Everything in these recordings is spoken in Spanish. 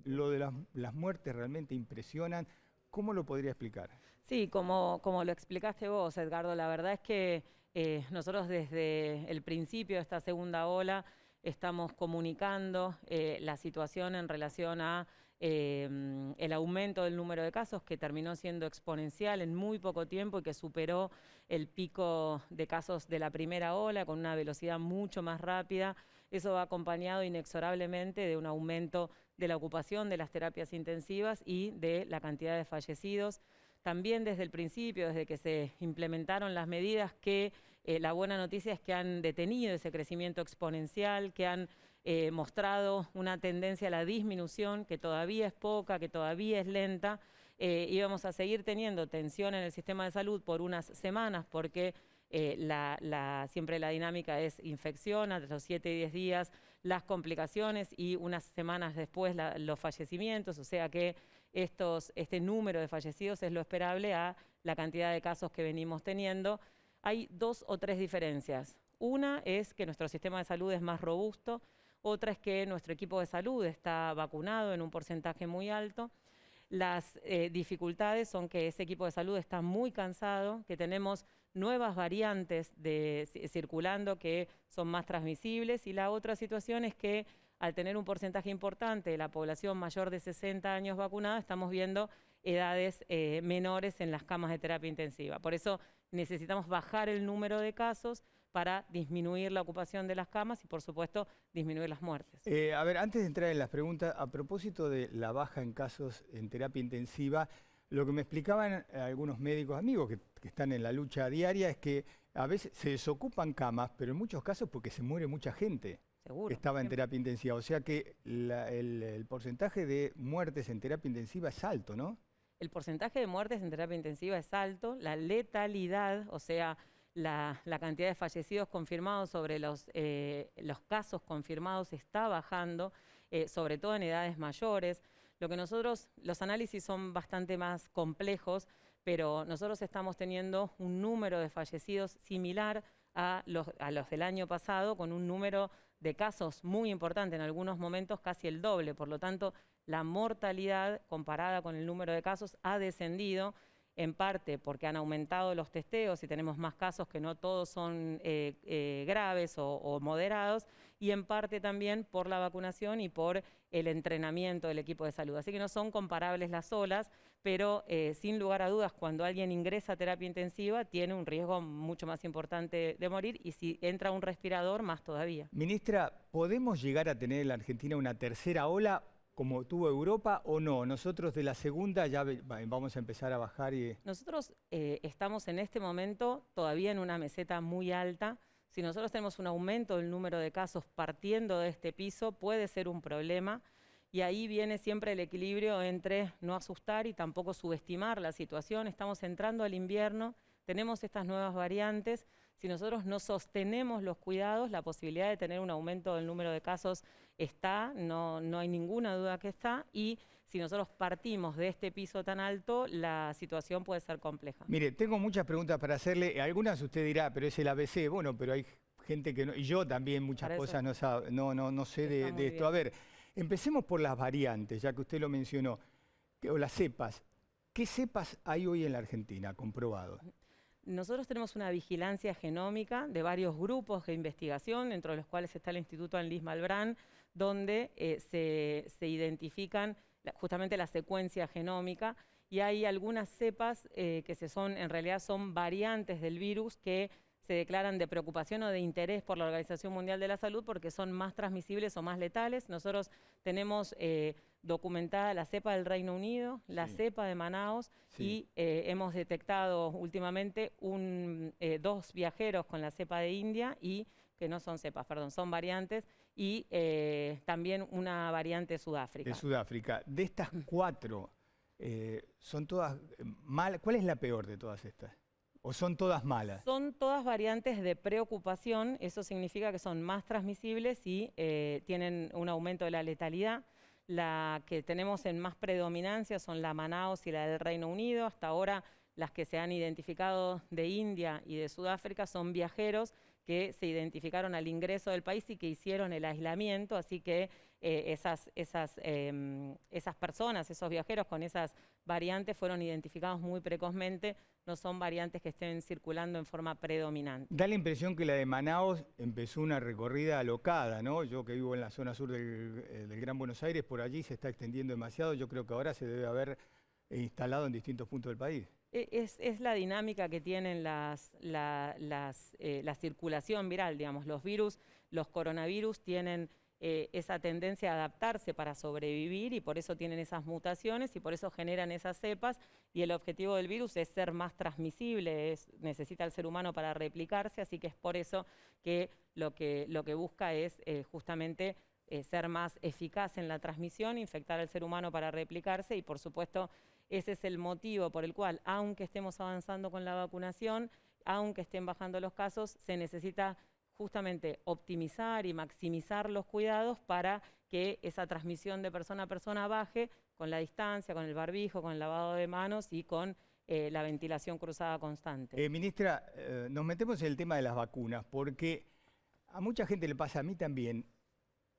Lo de las muertes realmente impresionan. ¿Cómo lo podría explicar? Sí, como lo explicaste vos, Edgardo, la verdad es que nosotros desde el principio de esta segunda ola estamos comunicando la situación en relación a el aumento del número de casos que terminó siendo exponencial en muy poco tiempo y que superó el pico de casos de la primera ola con una velocidad mucho más rápida. Eso va acompañado inexorablemente de un aumento de la ocupación de las terapias intensivas y de la cantidad de fallecidos. También desde el principio, desde que se implementaron las medidas, que la buena noticia es que han detenido ese crecimiento exponencial, que han mostrado una tendencia a la disminución, que todavía es poca, que todavía es lenta. Íbamos a seguir teniendo tensión en el sistema de salud por unas semanas, porque siempre la dinámica es infección, a los 7 y 10 días las complicaciones y unas semanas después los fallecimientos, o sea que este número de fallecidos es lo esperable a la cantidad de casos que venimos teniendo. Hay 2 o 3 diferencias. Una es que nuestro sistema de salud es más robusto, otra es que nuestro equipo de salud está vacunado en un porcentaje muy alto. Las dificultades son que ese equipo de salud está muy cansado, que tenemos nuevas variantes circulando que son más transmisibles, y la otra situación es que al tener un porcentaje importante de la población mayor de 60 años vacunada, estamos viendo edades menores en las camas de terapia intensiva. Por eso necesitamos bajar el número de casos para disminuir la ocupación de las camas y, por supuesto, disminuir las muertes. A ver, antes de entrar en las preguntas, a propósito de la baja en casos en terapia intensiva, lo que me explicaban algunos médicos amigos que están en la lucha diaria es que a veces se desocupan camas, pero en muchos casos porque se muere mucha gente. Seguro. Que estaba en terapia intensiva. O sea que el porcentaje de muertes en terapia intensiva es alto, ¿no? El porcentaje de muertes en terapia intensiva es alto, la letalidad, o sea, la cantidad de fallecidos confirmados sobre los casos confirmados está bajando, sobre todo en edades mayores. Los análisis son bastante más complejos, pero nosotros estamos teniendo un número de fallecidos similar a los del año pasado, con un número de casos muy importante, en algunos momentos casi el doble. Por lo tanto, la mortalidad comparada con el número de casos ha descendido, en parte porque han aumentado los testeos y tenemos más casos que no todos son graves o moderados, y en parte también por la vacunación y por el entrenamiento del equipo de salud. Así que no son comparables las olas, pero sin lugar a dudas, cuando alguien ingresa a terapia intensiva tiene un riesgo mucho más importante de morir, y si entra un respirador, más todavía. Ministra, ¿podemos llegar a tener en la Argentina una tercera ola como tuvo Europa o no? Nosotros de la segunda ya vamos a empezar a bajar y... Nosotros estamos en este momento todavía en una meseta muy alta. Si nosotros tenemos un aumento del número de casos partiendo de este piso, puede ser un problema. Y ahí viene siempre el equilibrio entre no asustar y tampoco subestimar la situación. Estamos entrando al invierno, tenemos estas nuevas variantes. Si nosotros no sostenemos los cuidados, la posibilidad de tener un aumento del número de casos está, no hay ninguna duda que está, y si nosotros partimos de este piso tan alto, la situación puede ser compleja. Mire, tengo muchas preguntas para hacerle. Algunas usted dirá, pero es el ABC. Bueno, pero hay gente que no, y yo también muchas cosas no sé de esto. A ver, empecemos por las variantes, ya que usted lo mencionó, o las cepas. ¿Qué cepas hay hoy en la Argentina comprobados? Nosotros tenemos una vigilancia genómica de varios grupos de investigación, dentro de los cuales está el Instituto Anlis Malbrán, donde se identifican justamente la secuencia genómica, y hay algunas cepas que en realidad son variantes del virus que se declaran de preocupación o de interés por la Organización Mundial de la Salud porque son más transmisibles o más letales. Nosotros tenemos documentada la cepa del Reino Unido, la cepa de Manaos, y hemos detectado últimamente 2 viajeros con la cepa de India, y que no son cepas, perdón, son variantes, y también una variante de Sudáfrica. De Sudáfrica. De estas 4, ¿son todas malas? ¿Cuál es la peor de todas estas? ¿O son todas malas? Son todas variantes de preocupación. Eso significa que son más transmisibles y tienen un aumento de la letalidad. La que tenemos en más predominancia son la Manaos y la del Reino Unido. Hasta ahora las que se han identificado de India y de Sudáfrica son viajeros que se identificaron al ingreso del país y que hicieron el aislamiento, así que esas personas, esos viajeros con esas variantes fueron identificados muy precozmente, no son variantes que estén circulando en forma predominante. Da la impresión que la de Manaos empezó una recorrida alocada, ¿no? Yo que vivo en la zona sur del Gran Buenos Aires, por allí se está extendiendo demasiado, yo creo que ahora se debe haber instalado en distintos puntos del país. Es la dinámica que tienen la circulación viral, digamos, los virus, los coronavirus tienen esa tendencia a adaptarse para sobrevivir y por eso tienen esas mutaciones y por eso generan esas cepas y el objetivo del virus es ser más transmisible, necesita el ser humano para replicarse, así que es por eso que lo que busca es justamente ser más eficaz en la transmisión, infectar al ser humano para replicarse y por supuesto ese es el motivo por el cual, aunque estemos avanzando con la vacunación, aunque estén bajando los casos, se necesita justamente optimizar y maximizar los cuidados para que esa transmisión de persona a persona baje con la distancia, con el barbijo, con el lavado de manos y con la ventilación cruzada constante. Ministra, nos metemos en el tema de las vacunas porque a mucha gente le pasa, a mí también,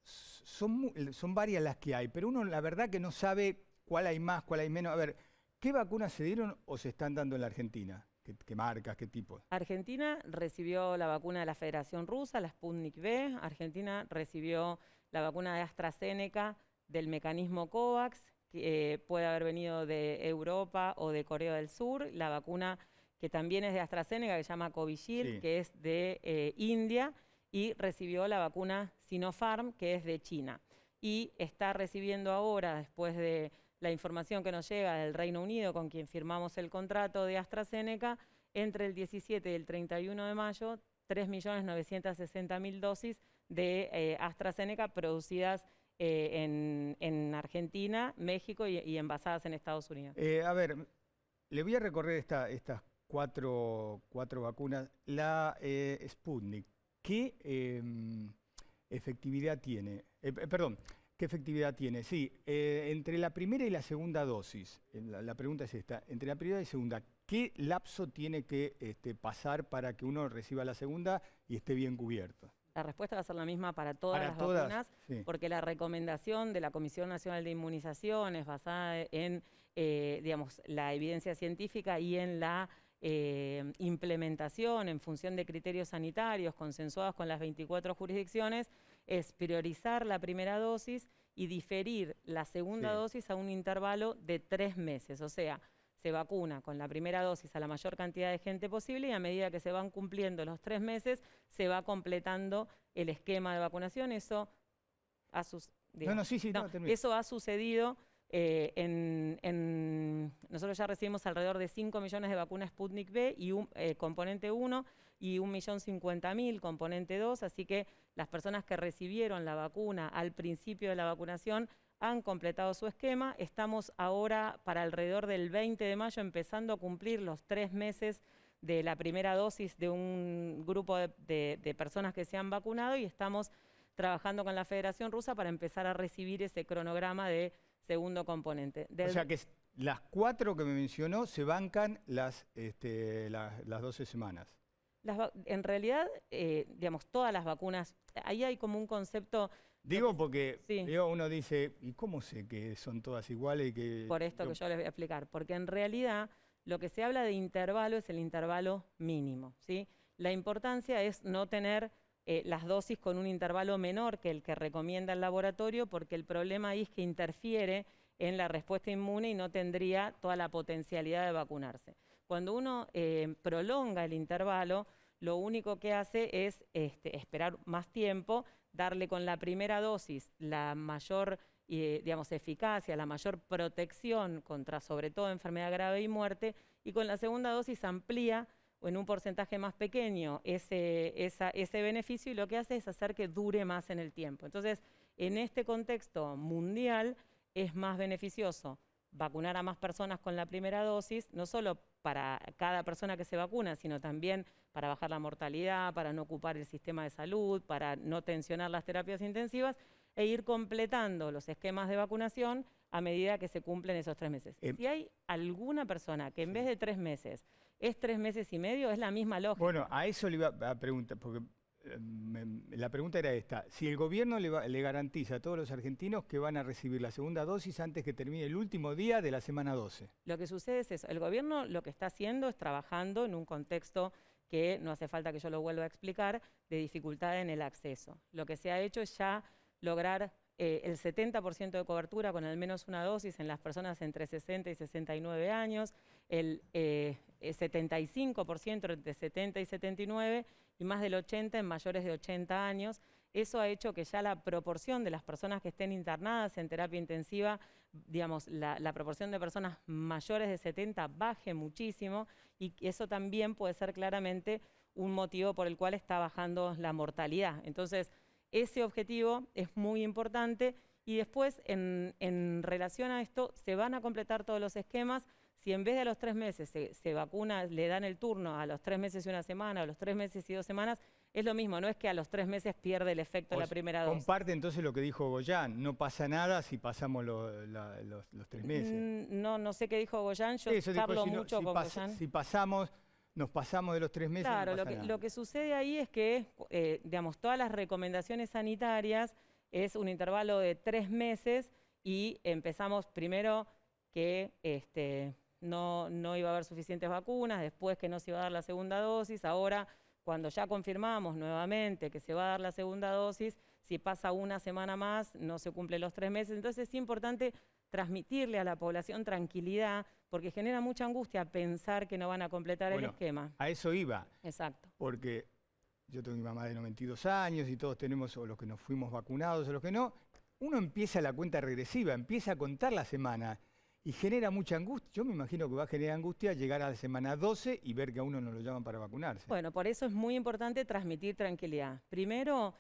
son varias las que hay, pero uno la verdad que no sabe cuál hay más, cuál hay menos. A ver, ¿qué vacunas se dieron o se están dando en la Argentina? ¿Qué marcas, qué tipos? Argentina recibió la vacuna de la Federación Rusa, la Sputnik V. Argentina recibió la vacuna de AstraZeneca del mecanismo COVAX, que puede haber venido de Europa o de Corea del Sur. La vacuna que también es de AstraZeneca, que se llama Covishield, sí, que es de India. Y recibió la vacuna Sinopharm, que es de China. Y está recibiendo ahora, después de la información que nos llega del Reino Unido, con quien firmamos el contrato de AstraZeneca, entre el 17 y el 31 de mayo, 3.960.000 dosis de AstraZeneca producidas en Argentina, México y envasadas en Estados Unidos. A ver, le voy a recorrer estas cuatro vacunas. La Sputnik, ¿qué efectividad tiene? ¿Qué efectividad tiene? Sí, entre la primera y la segunda dosis, la pregunta es esta, entre la primera y segunda, ¿qué lapso tiene que pasar para que uno reciba la segunda y esté bien cubierto? La respuesta va a ser la misma para todas las vacunas, sí, porque la recomendación de la Comisión Nacional de Inmunización es basada en digamos, la evidencia científica y en la implementación en función de criterios sanitarios consensuados con las 24 jurisdicciones, es priorizar la primera dosis y diferir la segunda dosis a un intervalo de 3 meses. O sea, se vacuna con la primera dosis a la mayor cantidad de gente posible y a medida que se van cumpliendo los 3 meses, se va completando el esquema de vacunación. Eso ha eso ha sucedido. Nosotros ya recibimos alrededor de 5 millones de vacunas Sputnik V y componente 1 y 1.050.000 componente 2, así que las personas que recibieron la vacuna al principio de la vacunación han completado su esquema. Estamos ahora para alrededor del 20 de mayo empezando a cumplir los 3 meses de la primera dosis de un grupo de personas que se han vacunado y estamos trabajando con la Federación Rusa para empezar a recibir ese cronograma de segundo componente. O sea que las 4 que me mencionó se bancan las 12 semanas. En realidad, digamos, todas las vacunas, ahí hay como un concepto... Digo porque uno dice, ¿y cómo sé que son todas iguales? Por esto que yo les voy a explicar, porque en realidad lo que se habla de intervalo es el intervalo mínimo, ¿sí? La importancia es no tener las dosis con un intervalo menor que el que recomienda el laboratorio, porque el problema ahí es que interfiere en la respuesta inmune y no tendría toda la potencialidad de vacunarse. Cuando uno prolonga el intervalo, lo único que hace es esperar más tiempo, darle con la primera dosis la mayor eficacia, la mayor protección contra sobre todo enfermedad grave y muerte, y con la segunda dosis amplía o en un porcentaje más pequeño ese beneficio y lo que hace es hacer que dure más en el tiempo. Entonces, en este contexto mundial es más beneficioso vacunar a más personas con la primera dosis, no solo para cada persona que se vacuna, sino también para bajar la mortalidad, para no ocupar el sistema de salud, para no tensionar las terapias intensivas e ir completando los esquemas de vacunación a medida que se cumplen esos 3 meses. Si hay alguna persona que en vez de 3 meses es 3 meses y medio, es la misma lógica. Bueno, a eso le iba a preguntar, porque la pregunta era esta. Si el gobierno le garantiza a todos los argentinos que van a recibir la segunda dosis antes que termine el último día de la semana 12. Lo que sucede es eso. El gobierno lo que está haciendo es trabajando en un contexto que no hace falta que yo lo vuelva a explicar, de dificultad en el acceso. Lo que se ha hecho es ya lograr el 70% de cobertura con al menos una dosis en las personas entre 60 y 69 años, el 75% entre 70 y 79 y más del 80% en mayores de 80 años. Eso ha hecho que ya la proporción de las personas que estén internadas en terapia intensiva, digamos, la proporción de personas mayores de 70 baje muchísimo, y eso también puede ser claramente un motivo por el cual está bajando la mortalidad. Entonces, ese objetivo es muy importante, y después, en relación a esto, se van a completar todos los esquemas. Si en vez de a los 3 meses se vacuna, le dan el turno a los 3 meses y una semana, a los 3 meses y 2 semanas, es lo mismo, no es que a los 3 meses pierde el efecto de la primera dosis. Comparte entonces lo que dijo Goyán, no pasa nada si pasamos los 3 meses. No sé qué dijo Goyán, yo hablo mucho con Goyán. Si nos pasamos de los 3 meses, claro, no pasa nada. Lo que sucede ahí es que, digamos, todas las recomendaciones sanitarias es un intervalo de 3 meses, y empezamos primero que no iba a haber suficientes vacunas, después que no se iba a dar la segunda dosis. Ahora, cuando ya confirmamos nuevamente que se va a dar la segunda dosis, si pasa una semana más, no se cumplen los 3 meses. Entonces es importante transmitirle a la población tranquilidad, porque genera mucha angustia pensar que no van a completar el esquema. A eso iba. Exacto. Porque yo tengo mi mamá de 92 años y todos tenemos, o los que nos fuimos vacunados o los que no, uno empieza la cuenta regresiva, empieza a contar la semana y genera mucha angustia. Yo me imagino que va a generar angustia llegar a la semana 12 y ver que a uno no lo llaman para vacunarse. Bueno, por eso es muy importante transmitir tranquilidad. Primero,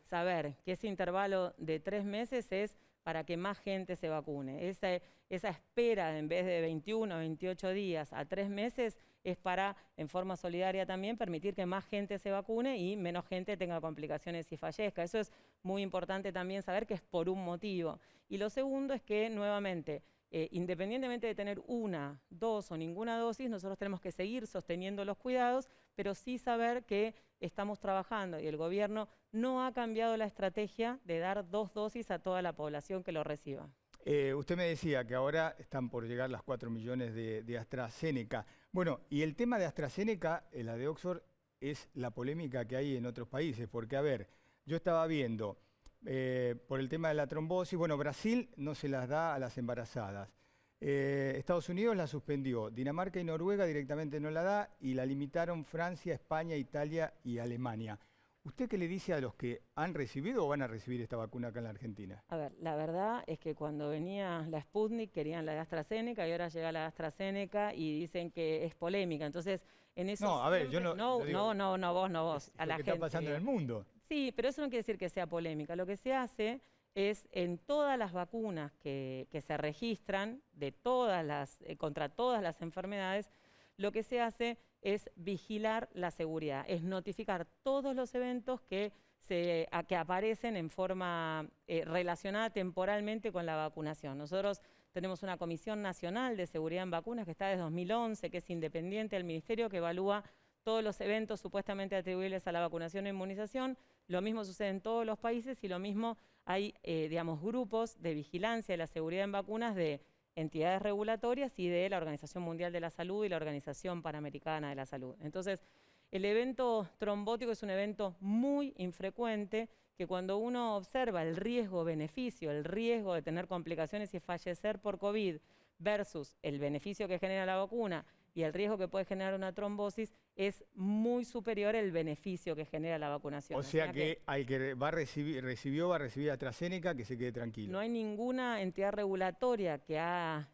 saber que ese intervalo de 3 meses es para que más gente se vacune. Esa espera, en vez de 21 o 28 días a 3 meses, es para, en forma solidaria también, permitir que más gente se vacune y menos gente tenga complicaciones y fallezca. Eso es muy importante también saber, que es por un motivo. Y lo segundo es que, nuevamente, independientemente de tener 1, 2 o ninguna dosis, nosotros tenemos que seguir sosteniendo los cuidados, pero sí saber que estamos trabajando y el gobierno no ha cambiado la estrategia de dar 2 dosis a toda la población que lo reciba. Usted me decía que ahora están por llegar las 4 millones de AstraZeneca. Bueno, y el tema de AstraZeneca, la de Oxford, es la polémica que hay en otros países, porque, a ver, yo estaba viendo por el tema de la trombosis, bueno, Brasil no se las da a las embarazadas. Estados Unidos la suspendió, Dinamarca y Noruega directamente no la da, y la limitaron Francia, España, Italia y Alemania. ¿Usted qué le dice a los que han recibido o van a recibir esta vacuna acá en la Argentina? A ver, la verdad es que cuando venía la Sputnik querían la de AstraZeneca, y ahora llega la de AstraZeneca y dicen que es polémica. Entonces, en eso... No, a ver, yo no... vos, a la gente. ¿Qué está pasando en el mundo? Sí, pero eso no quiere decir que sea polémica. Lo que se hace es, en todas las vacunas que se registran contra todas las enfermedades, lo que se hace es vigilar la seguridad, es notificar todos los eventos que aparecen en forma relacionada temporalmente con la vacunación. Nosotros tenemos una Comisión Nacional de Seguridad en Vacunas que está desde 2011, que es independiente del Ministerio, que evalúa todos los eventos supuestamente atribuibles a la vacunación e inmunización. Lo mismo sucede en todos los países, y lo mismo hay, digamos, grupos de vigilancia de la seguridad en vacunas de entidades regulatorias y de la Organización Mundial de la Salud y la Organización Panamericana de la Salud. Entonces, el evento trombótico es un evento muy infrecuente, que cuando uno observa el riesgo-beneficio, el riesgo de tener complicaciones y fallecer por COVID versus el beneficio que genera la vacuna y el riesgo que puede generar una trombosis, es muy superior el beneficio que genera la vacunación. O sea que al que va a recibir AstraZeneca, que se quede tranquilo. No hay ninguna entidad regulatoria que ha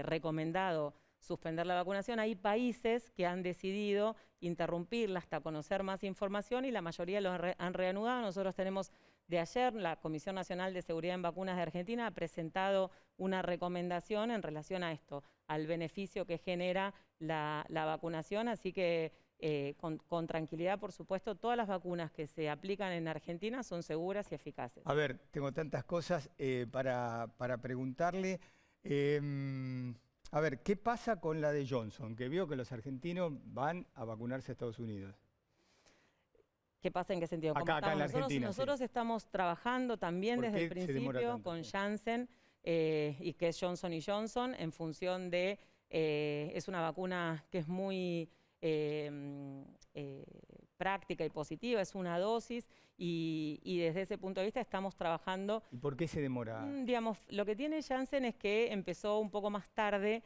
recomendado suspender la vacunación. Hay países que han decidido interrumpirla hasta conocer más información, y la mayoría lo han reanudado. Nosotros tenemos, de ayer, la Comisión Nacional de Seguridad en Vacunas de Argentina ha presentado una recomendación en relación a esto, al beneficio que genera la vacunación, así que con tranquilidad, por supuesto, todas las vacunas que se aplican en Argentina son seguras y eficaces. A ver, tengo tantas cosas para preguntarle. A ver, ¿qué pasa con la de Johnson? Que veo que los argentinos van a vacunarse a Estados Unidos. ¿Qué pasa en qué sentido? Acá en la Argentina. Nosotros estamos trabajando también desde el principio con Janssen y que es Johnson & Johnson en función de, es una vacuna que es muy práctica y positiva, es una dosis y desde ese punto de vista estamos trabajando. ¿Y por qué se demora? Digamos, lo que tiene Janssen es que empezó un poco más tarde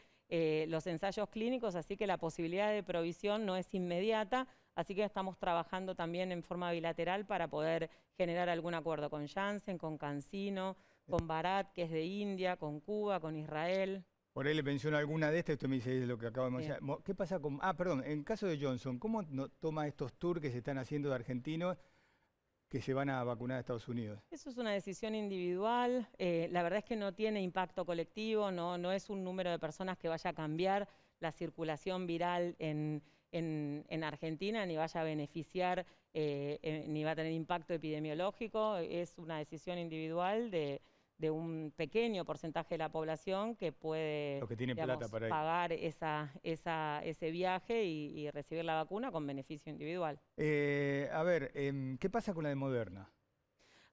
los ensayos clínicos, así que la posibilidad de provisión no es inmediata, así que estamos trabajando también en forma bilateral para poder generar algún acuerdo con Janssen, con CanSino, con Bharat, que es de India, con Cuba, con Israel. Por ahí le menciono alguna de estas, usted me dice lo que acabo de mencionar. Sí. ¿Qué pasa con...? Perdón, en caso de Johnson, ¿cómo toma estos tours que se están haciendo de argentinos que se van a vacunar a Estados Unidos? Eso es una decisión individual. La verdad es que no tiene impacto colectivo, no es un número de personas que vaya a cambiar la circulación viral en Argentina, ni vaya a beneficiar, ni va a tener impacto epidemiológico. Es una decisión individual de un pequeño porcentaje de la población que puede, plata para pagar ese viaje y recibir la vacuna con beneficio individual. ¿Qué pasa con la de Moderna?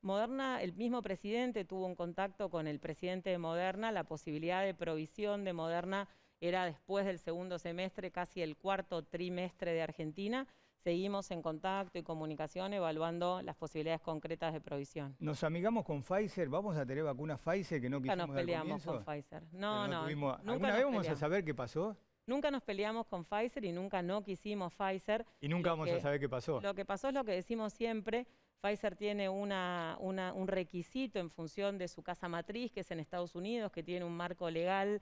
Moderna, el mismo presidente tuvo un contacto con el presidente de Moderna. La posibilidad de provisión de Moderna era después del segundo semestre, casi el cuarto trimestre de Argentina. Seguimos en contacto y comunicación evaluando las posibilidades concretas de provisión. ¿Nos amigamos con Pfizer? ¿Vamos a tener vacunas Pfizer que no quisimos Nunca nos peleamos con Pfizer. ¿Alguna vez vamos a saber qué pasó? Nunca nos peleamos con Pfizer y nunca no quisimos Pfizer. Y nunca vamos a saber qué pasó. Lo que pasó es lo que decimos siempre. Pfizer tiene un requisito en función de su casa matriz, que es en Estados Unidos, que tiene un marco legal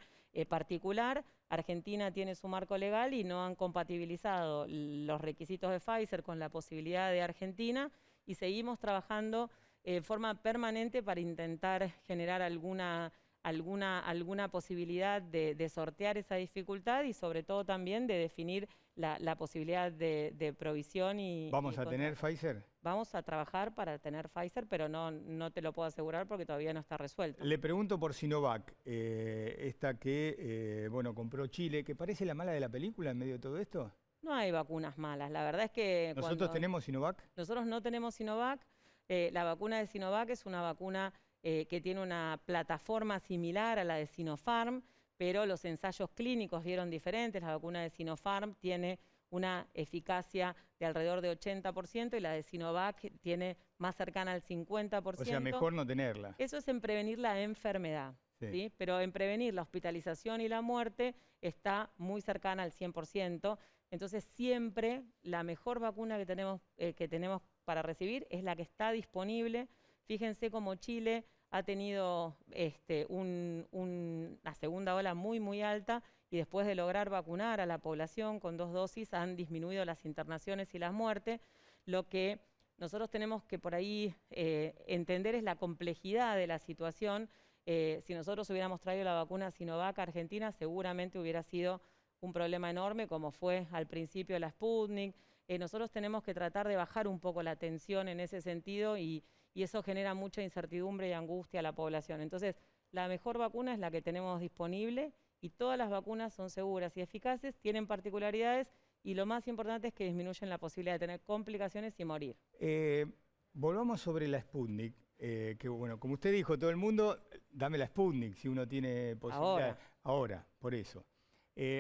particular. Argentina tiene su marco legal y no han compatibilizado los requisitos de Pfizer con la posibilidad de Argentina y seguimos trabajando de forma permanente para intentar generar alguna posibilidad de sortear esa dificultad y sobre todo también de definir la posibilidad de provisión. ¿Vamos a tener Pfizer? Vamos a trabajar para tener Pfizer, pero no te lo puedo asegurar porque todavía no está resuelto. Le pregunto por Sinovac, esta que compró Chile, que parece la mala de la película en medio de todo esto. No hay vacunas malas, la verdad es que... ¿Nosotros tenemos Sinovac? Nosotros no tenemos Sinovac. La vacuna de Sinovac es una vacuna que tiene una plataforma similar a la de Sinopharm, pero los ensayos clínicos dieron diferentes. La vacuna de Sinopharm tiene una eficacia de alrededor de 80% y la de Sinovac tiene más cercana al 50%. O sea, mejor no tenerla. Eso es en prevenir la enfermedad, ¿sí? Pero en prevenir la hospitalización y la muerte está muy cercana al 100%. Entonces, siempre la mejor vacuna que tenemos para recibir es la que está disponible. Fíjense cómo Chile ha tenido una segunda ola muy, muy alta y después de lograr vacunar a la población con 2 dosis han disminuido las internaciones y las muertes. Lo que nosotros tenemos que por ahí entender es la complejidad de la situación. Si nosotros hubiéramos traído la vacuna Sinovac a Argentina, seguramente hubiera sido un problema enorme, como fue al principio la Sputnik. Nosotros tenemos que tratar de bajar un poco la tensión en ese sentido y eso genera mucha incertidumbre y angustia a la población. Entonces, la mejor vacuna es la que tenemos disponible y todas las vacunas son seguras y eficaces, tienen particularidades y lo más importante es que disminuyen la posibilidad de tener complicaciones y morir. Volvamos sobre la Sputnik, que bueno, como usted dijo, todo el mundo, dame la Sputnik si uno tiene posibilidad. Ahora, por eso.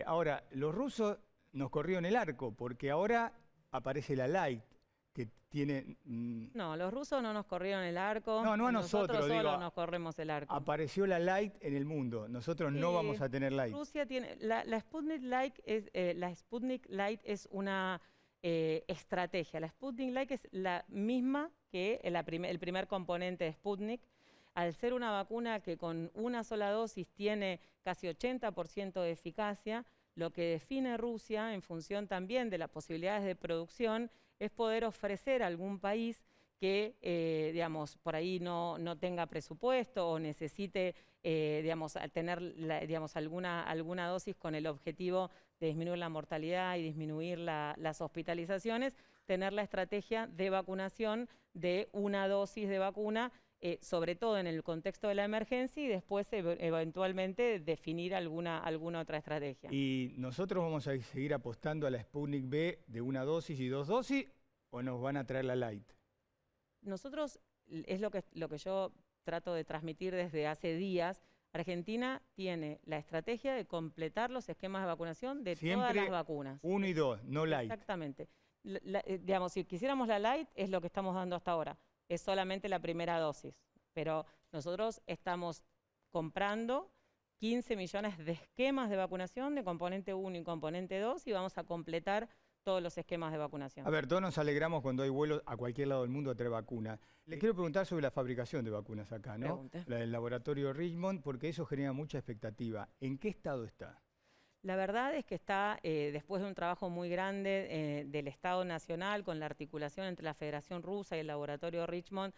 Ahora, los rusos nos corrieron el arco porque ahora aparece la Light, que tiene... No, los rusos no nos corrieron el arco. No a nosotros, solo nos corremos el arco. Apareció la Light en el mundo. Nosotros no vamos a tener Light. Rusia tiene... La Sputnik Light es una estrategia. La Sputnik Light es la misma que el primer componente de Sputnik. Al ser una vacuna que con una sola dosis tiene casi 80% de eficacia, lo que define Rusia, en función también de las posibilidades de producción, es poder ofrecer a algún país que, digamos, por ahí no tenga presupuesto o necesite, tener, alguna dosis con el objetivo de disminuir la mortalidad y disminuir las hospitalizaciones, tener la estrategia de vacunación de una dosis de vacuna, sobre todo en el contexto de la emergencia y después eventualmente definir alguna otra estrategia. ¿Y nosotros vamos a seguir apostando a la Sputnik V de una dosis y 2 dosis o nos van a traer la light? Nosotros, es lo que yo trato de transmitir desde hace días. Argentina tiene la estrategia de completar los esquemas de vacunación de todas las vacunas. 1 y 2, no light. Exactamente. Digamos, si quisiéramos la light, es lo que estamos dando hasta ahora. Es solamente la primera dosis. Pero nosotros estamos comprando 15 millones de esquemas de vacunación de componente 1 y componente 2 y vamos a completar todos los esquemas de vacunación. A ver, todos nos alegramos cuando hay vuelos a cualquier lado del mundo a traer vacunas. Le quiero preguntar sobre la fabricación de vacunas acá, ¿no? Pregunte. La del laboratorio Richmond, porque eso genera mucha expectativa. ¿En qué estado está? La verdad es que está, después de un trabajo muy grande del Estado Nacional, con la articulación entre la Federación Rusa y el laboratorio Richmond,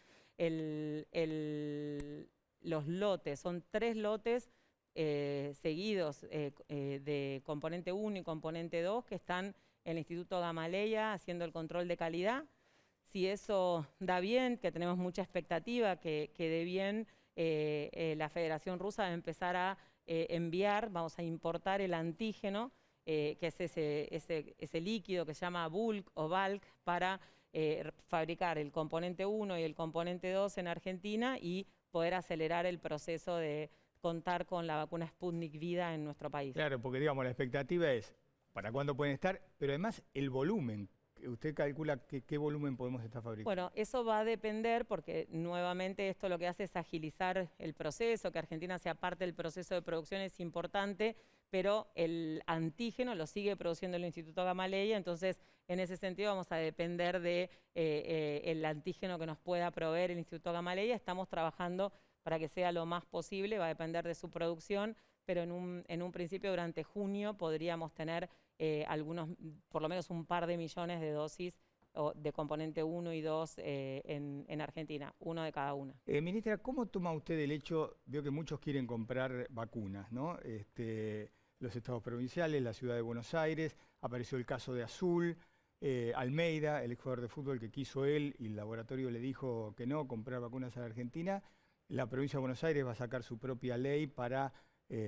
los lotes, son 3 lotes seguidos de componente 1 y componente 2 que están en el Instituto Gamaleya haciendo el control de calidad. Si eso da bien, que tenemos mucha expectativa que dé bien, la Federación Rusa va a empezar a enviar, vamos a importar el antígeno, que es ese líquido que se llama bulk o bulk, para fabricar el componente 1 y el componente 2 en Argentina y poder acelerar el proceso de contar con la vacuna Sputnik Vida en nuestro país. Claro, porque digamos, la expectativa es para cuándo pueden estar, pero además el volumen. ¿Usted calcula qué volumen podemos estar fabricando? Bueno, eso va a depender porque nuevamente esto lo que hace es agilizar el proceso, que Argentina sea parte del proceso de producción es importante, pero el antígeno lo sigue produciendo el Instituto Gamaleya, entonces en ese sentido vamos a depender de el antígeno que nos pueda proveer el Instituto Gamaleya. Estamos trabajando para que sea lo más posible, va a depender de su producción, pero en un principio durante junio podríamos tener por lo menos un par de millones de dosis de componente 1 y 2 en Argentina, 1 de cada una. Ministra, ¿cómo toma usted el hecho, veo que muchos quieren comprar vacunas, ¿no? Los estados provinciales, la ciudad de Buenos Aires, apareció el caso de Azul, Almeida, el jugador de fútbol que quiso él y el laboratorio le dijo que no, comprar vacunas a la Argentina. La provincia de Buenos Aires va a sacar su propia ley para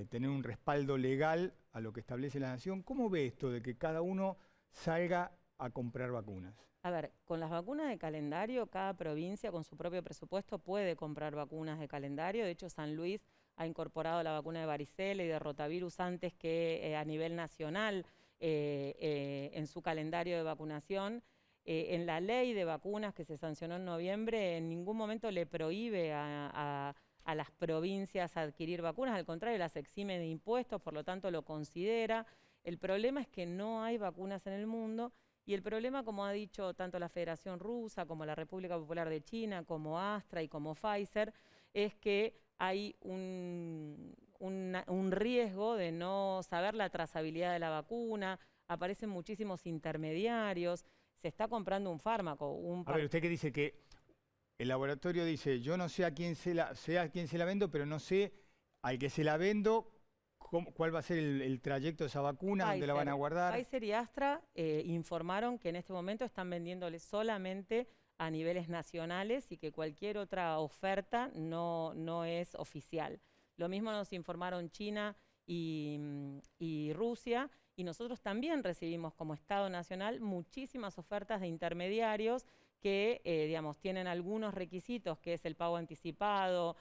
tener un respaldo legal a lo que establece la nación. ¿Cómo ve esto de que cada uno salga a comprar vacunas? A ver, con las vacunas de calendario, cada provincia con su propio presupuesto puede comprar vacunas de calendario. De hecho, San Luis ha incorporado la vacuna de varicela y de rotavirus antes que a nivel nacional en su calendario de vacunación. En la ley de vacunas que se sancionó en noviembre, en ningún momento le prohíbe a las provincias adquirir vacunas, al contrario, las exime de impuestos, por lo tanto lo considera. El problema es que no hay vacunas en el mundo y el problema, como ha dicho tanto la Federación Rusa como la República Popular de China, como Astra y como Pfizer, es que hay un riesgo de no saber la trazabilidad de la vacuna, aparecen muchísimos intermediarios, se está comprando un fármaco. A ver, usted que dice que el laboratorio dice, yo no sé a quién se la vendo, pero no sé al que se la vendo, cuál va a ser el trayecto de esa vacuna, dónde la van a guardar. Pfizer y Astra informaron que en este momento están vendiéndole solamente a niveles nacionales y que cualquier otra oferta no es oficial. Lo mismo nos informaron China y Rusia, y nosotros también recibimos como Estado Nacional muchísimas ofertas de intermediarios que digamos, tienen algunos requisitos, que es el pago anticipado,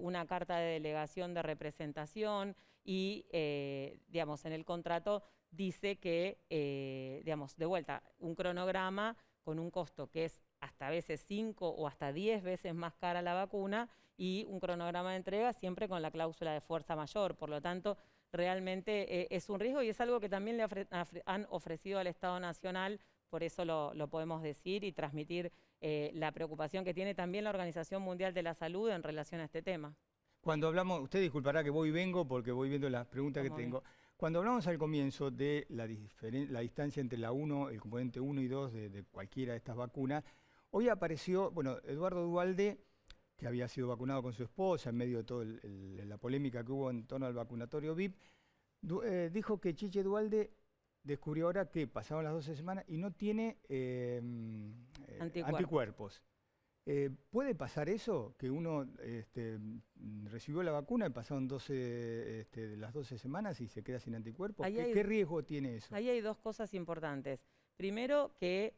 una carta de delegación de representación y digamos, en el contrato dice que, digamos, de vuelta, un cronograma con un costo que es hasta a veces 5 o hasta 10 veces más cara la vacuna y un cronograma de entrega siempre con la cláusula de fuerza mayor. Por lo tanto, realmente es un riesgo y es algo que también le han ofrecido al Estado Nacional. Por eso lo podemos decir y transmitir la preocupación que tiene también la Organización Mundial de la Salud en relación a este tema. Cuando hablamos, usted disculpará que voy y vengo porque voy viendo las preguntas que tengo. Cuando hablamos al comienzo de la distancia entre el componente 1 y 2 de cualquiera de estas vacunas, hoy apareció, bueno, Eduardo Duhalde, que había sido vacunado con su esposa en medio de toda la polémica que hubo en torno al vacunatorio VIP, dijo que Chiche Duhalde descubrió ahora que pasaron las 12 semanas y no tiene anticuerpos. ¿Puede pasar eso? Que uno recibió la vacuna y pasaron las 12 semanas y se queda sin anticuerpos. ¿Qué riesgo tiene eso? Ahí hay dos cosas importantes. Primero que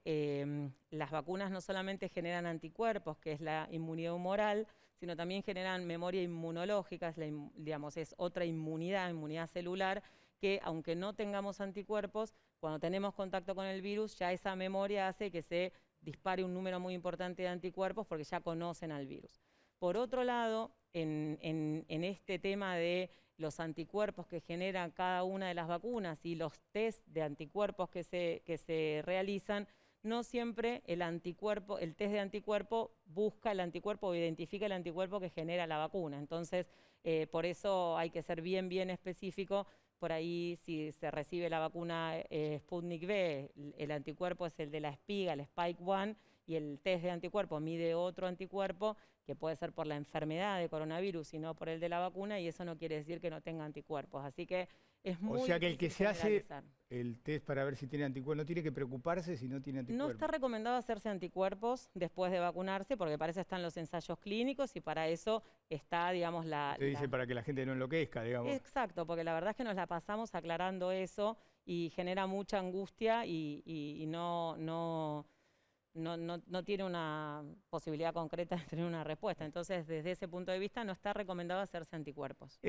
las vacunas no solamente generan anticuerpos, que es la inmunidad humoral, sino también generan memoria inmunológica, digamos, es otra inmunidad celular, que aunque no tengamos anticuerpos, cuando tenemos contacto con el virus, ya esa memoria hace que se dispare un número muy importante de anticuerpos porque ya conocen al virus. Por otro lado, en este tema de los anticuerpos que generan cada una de las vacunas y los test de anticuerpos que se realizan, no siempre el test de anticuerpo busca el anticuerpo o identifica el anticuerpo que genera la vacuna. Entonces, por eso hay que ser bien específico. Por ahí, si se recibe la vacuna Sputnik V, el anticuerpo es el de la espiga, el Spike 1, y el test de anticuerpo mide otro anticuerpo, que puede ser por la enfermedad de coronavirus y no por el de la vacuna, y eso no quiere decir que no tenga anticuerpos. Así que es muy O sea que el que se hace generalizar. el test para ver si tiene anticuerpos, no tiene que preocuparse si no tiene anticuerpos. No está recomendado hacerse anticuerpos después de vacunarse, porque para eso están los ensayos clínicos y para eso está, digamos, Usted dice para que la gente no enloquezca, digamos. Exacto, porque la verdad es que nos la pasamos aclarando eso y genera mucha angustia y no tiene una posibilidad concreta de tener una respuesta. Entonces, desde ese punto de vista, no está recomendado hacerse anticuerpos.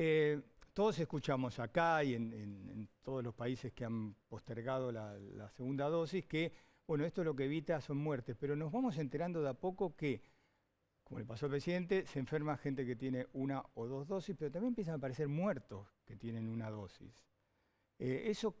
Todos escuchamos acá y en todos los países que han postergado la segunda dosis que, bueno, esto lo que evita son muertes, pero nos vamos enterando de a poco que, como le pasó al presidente, se enferma gente que tiene una o dos dosis, pero también empiezan a aparecer muertos que tienen una dosis. Eso...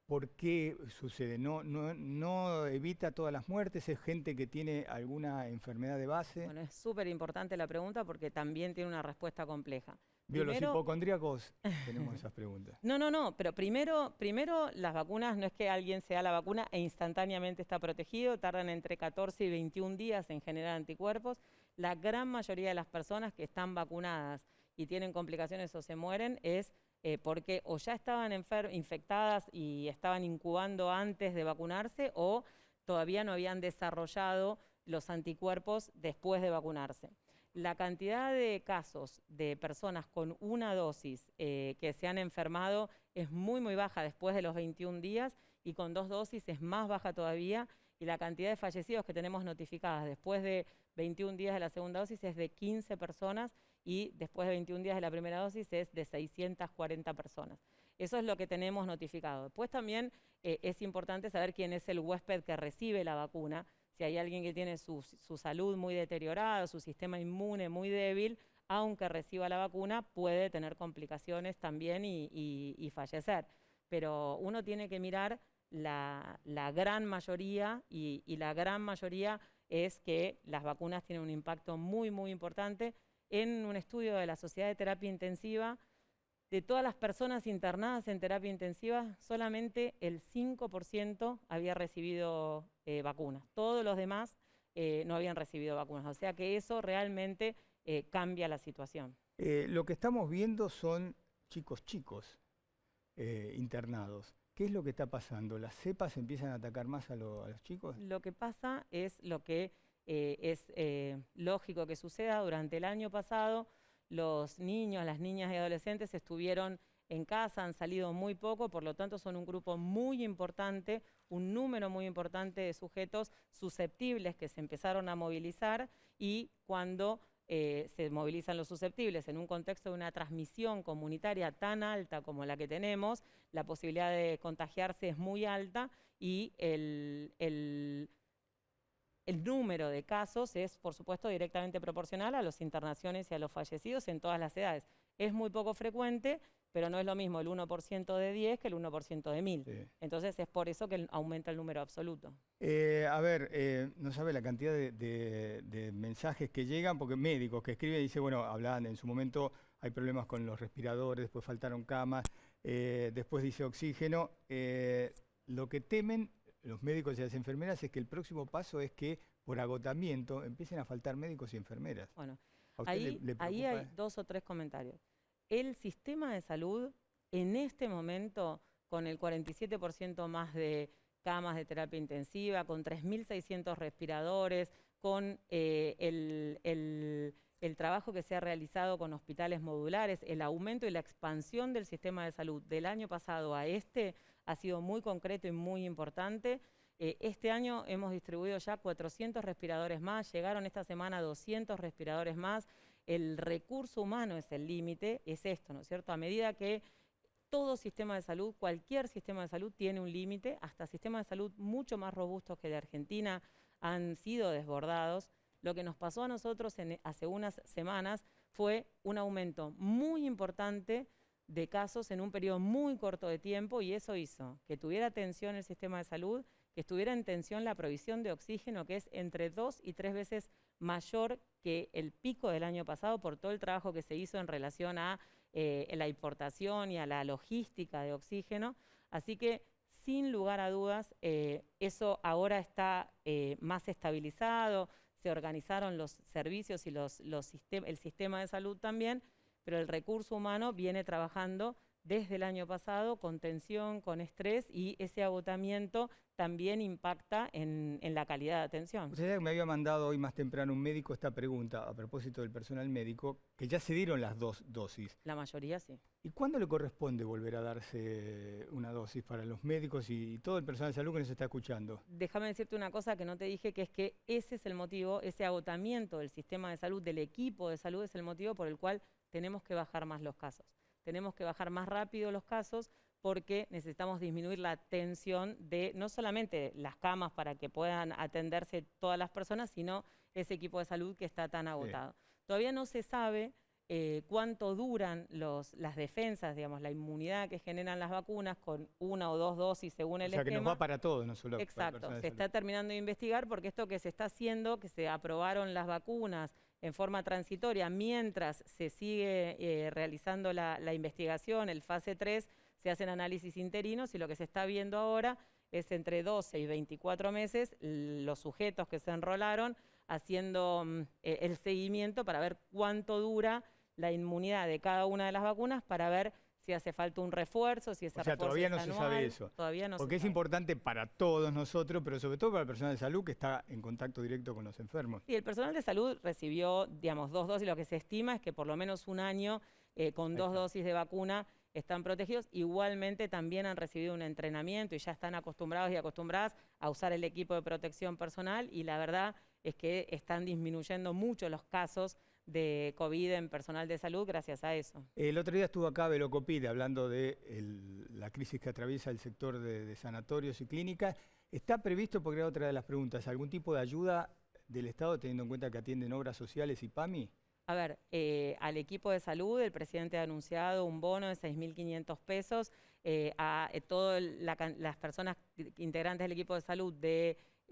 ¿Por qué sucede? ¿No evita todas las muertes? ¿Es gente que tiene alguna enfermedad de base? Bueno, es súper importante la pregunta porque también tiene una respuesta compleja. Los hipocondríacos tenemos esas preguntas. No, pero primero las vacunas no es que alguien se da la vacuna e instantáneamente está protegido, tardan entre 14 y 21 días en generar anticuerpos. La gran mayoría de las personas que están vacunadas y tienen complicaciones o se mueren es porque o ya estaban infectadas y estaban incubando antes de vacunarse o todavía no habían desarrollado los anticuerpos después de vacunarse. La cantidad de casos de personas con una dosis que se han enfermado es muy baja después de los 21 días y con 2 dosis es más baja todavía, y la cantidad de fallecidos que tenemos notificadas después de 21 días de la segunda dosis es de 15 personas y después de 21 días de la primera dosis es de 640 personas. Eso es lo que tenemos notificado. Después también es importante saber quién es el huésped que recibe la vacuna. Si hay alguien que tiene su salud muy deteriorada, su sistema inmune muy débil, aunque reciba la vacuna, puede tener complicaciones también y fallecer. Pero uno tiene que mirar la gran mayoría, y la gran mayoría es que las vacunas tienen un impacto muy importante. En un estudio de la Sociedad de Terapia Intensiva, de todas las personas internadas en terapia intensiva, solamente el 5% había recibido vacunas. Todos los demás no habían recibido vacunas. O sea que eso realmente cambia la situación. Lo que estamos viendo son chicos internados. ¿Qué es lo que está pasando? ¿Las cepas empiezan a atacar más a los chicos? Lo que pasa es lo que es lógico que suceda. Durante el año pasado, los niños, las niñas y adolescentes estuvieron en casa, han salido muy poco, por lo tanto son un grupo muy importante, un número muy importante de sujetos susceptibles que se empezaron a movilizar, y cuando se movilizan los susceptibles en un contexto de una transmisión comunitaria tan alta como la que tenemos, la posibilidad de contagiarse es muy alta y el número de casos es, por supuesto, directamente proporcional a las internaciones y a los fallecidos en todas las edades. Es muy poco frecuente, pero no es lo mismo el 1% de 10 que el 1% de 1000. Sí. Entonces es por eso que aumenta el número absoluto. No sabe la cantidad de mensajes que llegan, porque médicos que escriben y dicen, bueno, hablan en su momento, hay problemas con los respiradores, después faltaron camas, después dice oxígeno. Lo que temen los médicos y las enfermeras es que el próximo paso es que por agotamiento empiecen a faltar médicos y enfermeras. Bueno, ahí hay 2 o 3 comentarios. El sistema de salud en este momento, con el 47% más de camas de terapia intensiva, con 3.600 respiradores, con el trabajo que se ha realizado con hospitales modulares, el aumento y la expansión del sistema de salud del año pasado a este ha sido muy concreto y muy importante. Este año hemos distribuido ya 400 respiradores más, llegaron esta semana 200 respiradores más. El recurso humano es el límite, es esto, ¿no es cierto? A medida que todo sistema de salud, cualquier sistema de salud tiene un límite, hasta sistemas de salud mucho más robustos que el de Argentina han sido desbordados. Lo que nos pasó a nosotros hace unas semanas fue un aumento muy importante de casos en un periodo muy corto de tiempo, y eso hizo que tuviera tensión el sistema de salud, que estuviera en tensión la provisión de oxígeno, que es entre 2 y 3 veces mayor que el pico del año pasado por todo el trabajo que se hizo en relación a la importación y a la logística de oxígeno. Así que, sin lugar a dudas, eso ahora está más estabilizado, se organizaron los servicios y el sistema de salud también, pero el recurso humano viene trabajando desde el año pasado con tensión, con estrés, y ese agotamiento también impacta en la calidad de atención. Usted sabe que me había mandado hoy más temprano un médico esta pregunta a propósito del personal médico, que ya se dieron las 2 dosis. La mayoría sí. ¿Y cuándo le corresponde volver a darse una dosis para los médicos y todo el personal de salud que nos está escuchando? Déjame decirte una cosa que no te dije, que es que ese es el motivo, ese agotamiento del sistema de salud, del equipo de salud, es el motivo por el cual tenemos que bajar más los casos. Tenemos que bajar más rápido los casos porque necesitamos disminuir la tensión de no solamente las camas para que puedan atenderse todas las personas, sino ese equipo de salud que está tan agotado. Sí. Todavía no se sabe cuánto duran las defensas, digamos, la inmunidad que generan las vacunas con 1 o 2 dosis según el esquema. O sea, que nos va para todos, no solo Exacto, para personas de se está terminando de investigar, porque esto que se está haciendo, que se aprobaron las vacunas en forma transitoria, mientras se sigue realizando la investigación, el fase 3, se hacen análisis interinos, y lo que se está viendo ahora es entre 12 y 24 meses los sujetos que se enrolaron haciendo el seguimiento para ver cuánto dura la inmunidad de cada una de las vacunas, para ver si hace falta un refuerzo, si ese refuerzo todavía no es anual. Se sabe eso. Todavía no porque se es sabe. Importante para todos nosotros, pero sobre todo para el personal de salud que está en contacto directo con los enfermos. Sí, el personal de salud recibió, digamos, 2 dosis. Lo que se estima es que por lo menos un año con 2 dosis de vacuna están protegidos. Igualmente también han recibido un entrenamiento y ya están acostumbrados y acostumbradas a usar el equipo de protección personal, y la verdad es que están disminuyendo mucho los casos de COVID en personal de salud gracias a eso. El otro día estuvo acá Belo Copide hablando de la crisis que atraviesa el sector de sanatorios y clínicas. ¿Está previsto, porque era otra de las preguntas, algún tipo de ayuda del Estado, teniendo en cuenta que atienden obras sociales y PAMI? A ver, al equipo de salud el presidente ha anunciado un bono de 6.500 pesos a todas las personas integrantes del equipo de salud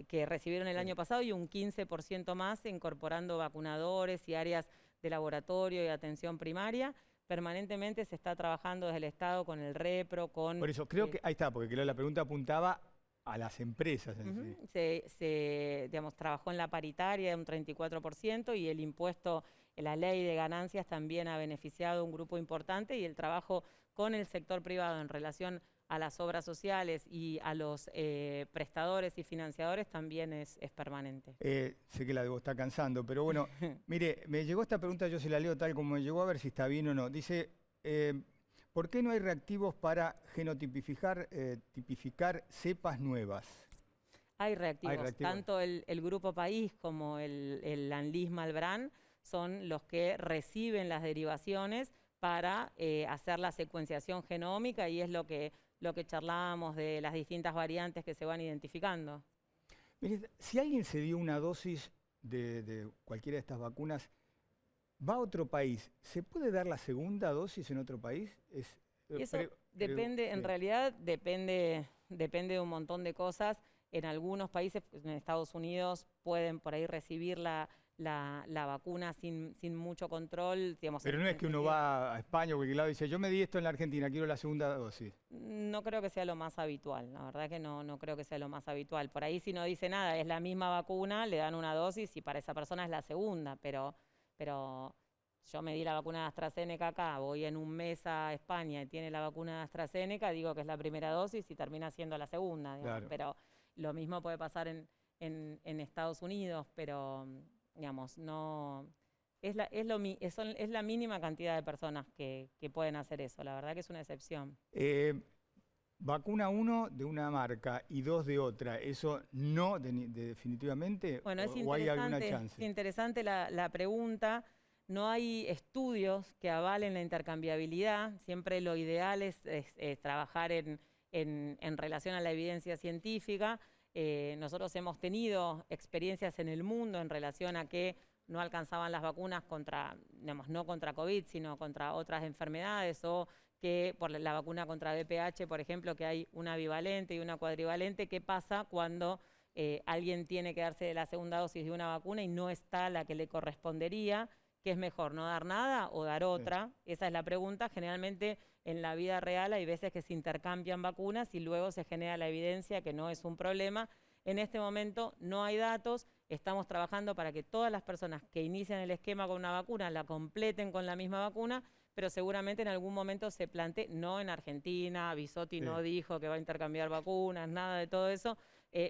que recibieron el año pasado, y un 15% más incorporando vacunadores y áreas de laboratorio y atención primaria. Permanentemente se está trabajando desde el Estado con el REPRO, con... Por eso, creo que ahí está, porque la pregunta apuntaba a las empresas en sí. Se trabajó en la paritaria de un 34%, y el impuesto, la ley de ganancias también ha beneficiado a un grupo importante, y el trabajo con el sector privado en relación a las obras sociales y a los prestadores y financiadores también es permanente. Sé que la debo estar cansando, pero bueno, mire, me llegó esta pregunta, yo se la leo tal como me llegó, a ver si está bien o no. Dice, ¿por qué no hay reactivos para genotipificar tipificar cepas nuevas? Hay reactivos. Tanto el Grupo País como el Anlis-Malbrán son los que reciben las derivaciones para hacer la secuenciación genómica, y es lo que charlábamos de las distintas variantes que se van identificando. Mire, si alguien se dio una dosis de cualquiera de estas vacunas, va a otro país, ¿se puede dar la segunda dosis en otro país? Eso depende, en realidad depende de un montón de cosas. En algunos países, en Estados Unidos, pueden por ahí recibir la vacuna sin mucho control. Digamos, pero no es que uno va a España o cualquier lado y dice, yo me di esto en la Argentina, quiero la segunda dosis. No creo que sea lo más habitual, la verdad que no creo que sea lo más habitual. Por ahí, si no dice nada, es la misma vacuna, le dan una dosis y para esa persona es la segunda, pero yo me di la vacuna de AstraZeneca acá, voy en un mes a España y tiene la vacuna de AstraZeneca, digo que es la primera dosis y termina siendo la segunda, digamos. Claro. Pero lo mismo puede pasar en Estados Unidos, pero digamos, no es la mínima cantidad de personas que pueden hacer eso. La verdad que es una excepción. Vacuna 1 de una marca y 2 de otra, ¿eso no definitivamente? Bueno, ¿O hay alguna chance? Es interesante la pregunta. No hay estudios que avalen la intercambiabilidad. Siempre lo ideal es trabajar en relación a la evidencia científica. Nosotros hemos tenido experiencias en el mundo en relación a que no alcanzaban las vacunas contra, digamos, no contra COVID, sino contra otras enfermedades, o que por la vacuna contra VPH, por ejemplo, que hay una bivalente y una cuadrivalente. ¿Qué pasa cuando alguien tiene que darse la segunda dosis de una vacuna y no está la que le correspondería? ¿Qué es mejor, no dar nada o dar otra? Sí. Esa es la pregunta. Generalmente en la vida real hay veces que se intercambian vacunas y luego se genera la evidencia que no es un problema. En este momento no hay datos. Estamos trabajando para que todas las personas que inician el esquema con una vacuna la completen con la misma vacuna, pero seguramente en algún momento se plantee, no en Argentina, Bisotti no dijo que va a intercambiar vacunas, nada de todo eso,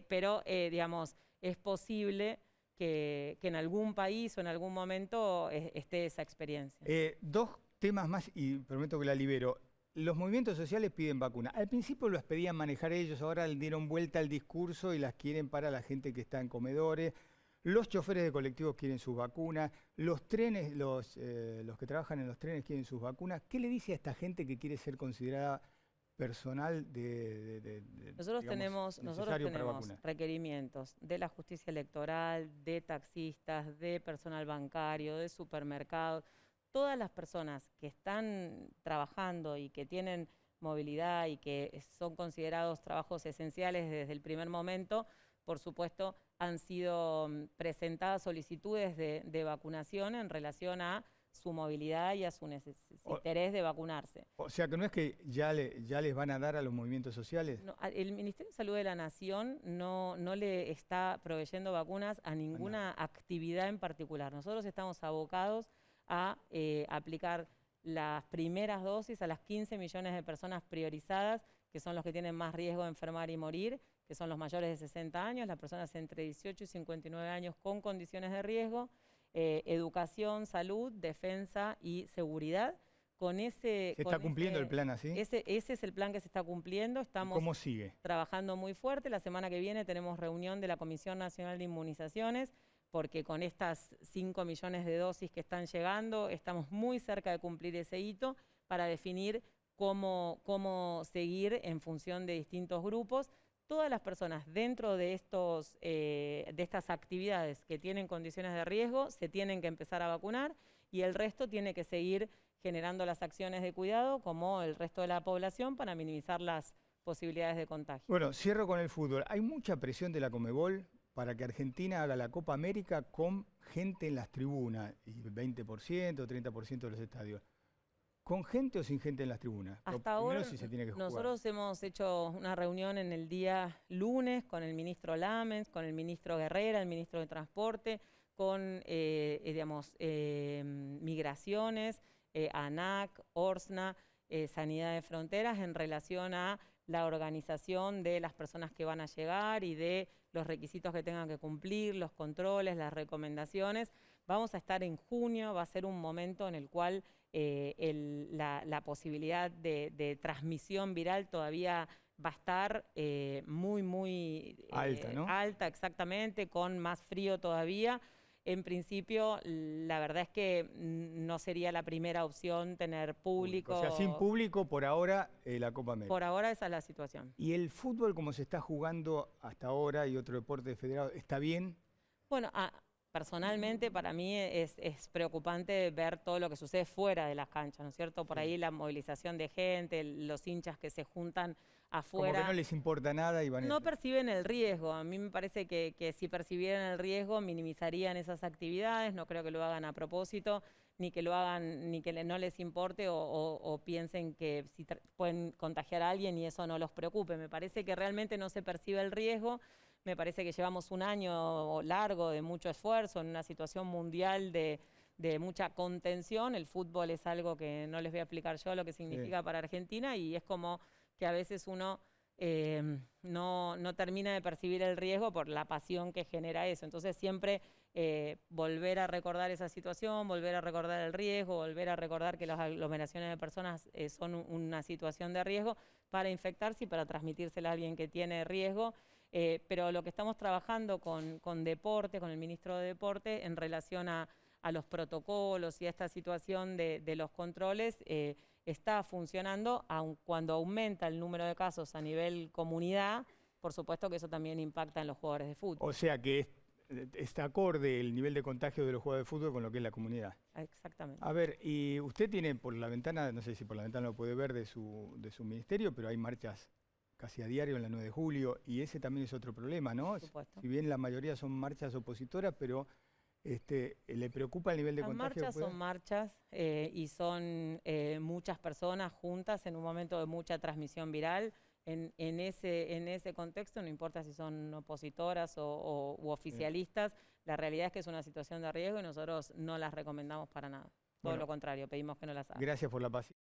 pero digamos, es posible que en algún país o en algún momento esté esa experiencia. 2 temas más y prometo que la libero. Los movimientos sociales piden vacunas. Al principio los pedían manejar ellos, ahora le dieron vuelta al discurso y las quieren para la gente que está en comedores. Los choferes de colectivos quieren sus vacunas, los trenes, los que trabajan en los trenes quieren sus vacunas. ¿Qué le dice a esta gente que quiere ser considerada personal nosotros tenemos requerimientos de la justicia electoral, de taxistas, de personal bancario, de supermercados? Todas las personas que están trabajando y que tienen movilidad y que son considerados trabajos esenciales desde el primer momento, por supuesto, han sido presentadas solicitudes de vacunación en relación a su movilidad y a su interés de vacunarse. O sea que no es que ya les van a dar a los movimientos sociales. No, el Ministerio de Salud de la Nación no le está proveyendo vacunas a ninguna actividad en particular. Nosotros estamos abocados a aplicar las primeras dosis a las 15 millones de personas priorizadas, que son los que tienen más riesgo de enfermar y morir, que son los mayores de 60 años, las personas entre 18 y 59 años con condiciones de riesgo, educación, salud, defensa y seguridad. ¿Se está cumpliendo el plan así? Ese es el plan que se está cumpliendo. Estamos ¿Cómo sigue? Trabajando muy fuerte. La semana que viene tenemos reunión de la Comisión Nacional de Inmunizaciones, porque con estas 5 millones de dosis que están llegando, estamos muy cerca de cumplir ese hito para definir cómo seguir en función de distintos grupos. Todas las personas dentro de estas actividades que tienen condiciones de riesgo se tienen que empezar a vacunar, y el resto tiene que seguir generando las acciones de cuidado como el resto de la población para minimizar las posibilidades de contagio. Bueno, cierro con el fútbol. Hay mucha presión de la Conmebol para que Argentina haga la Copa América con gente en las tribunas, y 20%, 30% de los estadios. ¿Con gente o sin gente en las tribunas? Hasta ahora nosotros hemos hecho una reunión en el día lunes con el ministro Lamens, con el ministro Guerrera, el ministro de Transporte, con Migraciones, ANAC, ORSNA, Sanidad de Fronteras, en relación a la organización de las personas que van a llegar y de los requisitos que tengan que cumplir, los controles, las recomendaciones. Vamos a estar en junio, va a ser un momento en el cual la posibilidad de transmisión viral todavía va a estar muy alta, ¿no? Alta, exactamente, con más frío todavía. En principio, la verdad es que no sería la primera opción tener público. O sea, sin público, por ahora, la Copa América. Por ahora esa es la situación. ¿Y el fútbol, como se está jugando hasta ahora, y otro deporte federado, está bien? Bueno, personalmente para mí es preocupante ver todo lo que sucede fuera de las canchas, ¿no es cierto? Por ahí la movilización de gente, los hinchas que se juntan afuera. Como que no les importa nada y van a... No perciben el riesgo. A mí me parece que si percibieran el riesgo minimizarían esas actividades. No creo que lo hagan a propósito, ni que lo hagan, ni que no les importe o piensen que si pueden contagiar a alguien y eso no los preocupe. Me parece que realmente no se percibe el riesgo. Me parece que llevamos un año largo de mucho esfuerzo en una situación mundial de mucha contención. El fútbol es algo que no les voy a explicar yo lo que significa para Argentina, y es como que a veces uno no termina de percibir el riesgo por la pasión que genera eso. Entonces siempre volver a recordar esa situación, volver a recordar el riesgo, volver a recordar que las aglomeraciones de personas son una situación de riesgo para infectarse y para transmitírsela a alguien que tiene riesgo. Pero lo que estamos trabajando con Deporte, con el ministro de Deporte, en relación a los protocolos y a esta situación de los controles, está funcionando, aun cuando aumenta el número de casos a nivel comunidad, por supuesto que eso también impacta en los jugadores de fútbol. O sea que está acorde el nivel de contagio de los jugadores de fútbol con lo que es la comunidad. Exactamente. A ver, y usted tiene por la ventana, no sé si por la ventana lo puede ver de su ministerio, pero hay marchas casi a diario en la 9 de julio, y ese también es otro problema, ¿no? Por supuesto. Si bien la mayoría son marchas opositoras, pero ¿le preocupa el nivel de contagio? Las marchas son marchas y son muchas personas juntas en un momento de mucha transmisión viral. En ese contexto, no importa si son opositoras u oficialistas, la realidad es que es una situación de riesgo y nosotros no las recomendamos para nada. Todo lo contrario, pedimos que no las hagan. Gracias por la paciencia.